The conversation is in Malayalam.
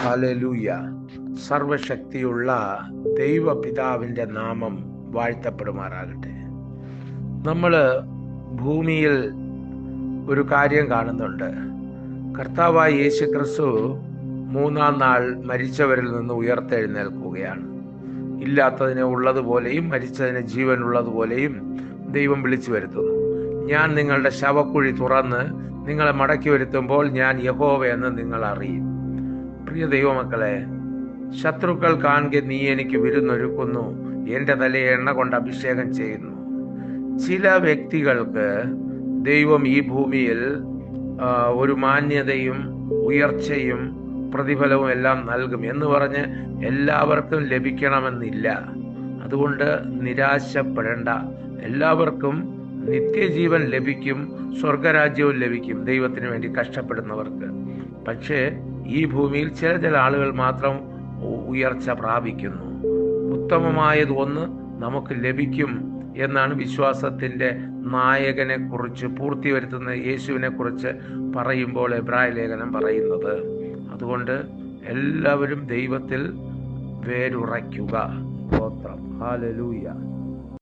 ഹല്ലേലൂയ. സർവശക്തിയുള്ള ദൈവപിതാവിൻ്റെ നാമം വാഴ്ത്തപ്പെടുമാറാകട്ടെ. നമ്മൾ ഭൂമിയിൽ ഒരു കാര്യം കാണുന്നുണ്ട്. കർത്താവായ യേശുക്രിസ്തു മൂന്നാം നാൾ മരിച്ചവരിൽ നിന്ന് ഉയർത്തെഴുന്നേൽക്കുകയാണ്. ഇല്ലാത്തതിനെ ഉള്ളതുപോലെയും മരിച്ചതിനെ ജീവനുള്ളതുപോലെയും ദൈവം വിളിച്ചു വരുത്തുന്നു. ഞാൻ നിങ്ങളുടെ ശവക്കുഴി തുറന്ന് നിങ്ങളെ മടക്കി വരുത്തുമ്പോൾ ഞാൻ യഹോവയെന്ന് നിങ്ങൾ അറിയും. പ്രിയ ദൈവമക്കളെ, ശത്രുക്കൾ കാണുക നീ എനിക്ക് വിരുന്നൊരുക്കുന്നു, എൻ്റെ തലയെ എണ്ണ കൊണ്ട് അഭിഷേകം ചെയ്യുന്നു. ചില വ്യക്തികൾക്ക് ദൈവം ഈ ഭൂമിയിൽ ഒരു മാന്യതയും ഉയർച്ചയും പ്രതിഫലവും എല്ലാം നൽകും എന്ന് പറഞ്ഞ് എല്ലാവർക്കും ലഭിക്കണമെന്നില്ല. അതുകൊണ്ട് നിരാശപ്പെടേണ്ട. എല്ലാവർക്കും നിത്യജീവൻ ലഭിക്കും, സ്വർഗരാജ്യവും ലഭിക്കും ദൈവത്തിന് വേണ്ടി കഷ്ടപ്പെടുന്നവർക്ക്. പക്ഷേ ഈ ഭൂമിയിൽ ചില ആളുകൾ മാത്രം ഉയർച്ച പ്രാപിക്കുന്നു. ഉത്തമമായത് ഒന്ന് നമുക്ക് ലഭിക്കും എന്നാണ് വിശ്വാസത്തിൻ്റെ നായകനെ കുറിച്ച്, പൂർത്തി വരുത്തുന്ന യേശുവിനെ കുറിച്ച് പറയുമ്പോൾ എബ്രായ ലേഖനം പറയുന്നത്. അതുകൊണ്ട് എല്ലാവരും ദൈവത്തിൽ വേരുറയ്ക്കുക. സ്തോത്രം. ഹല്ലേലൂയ.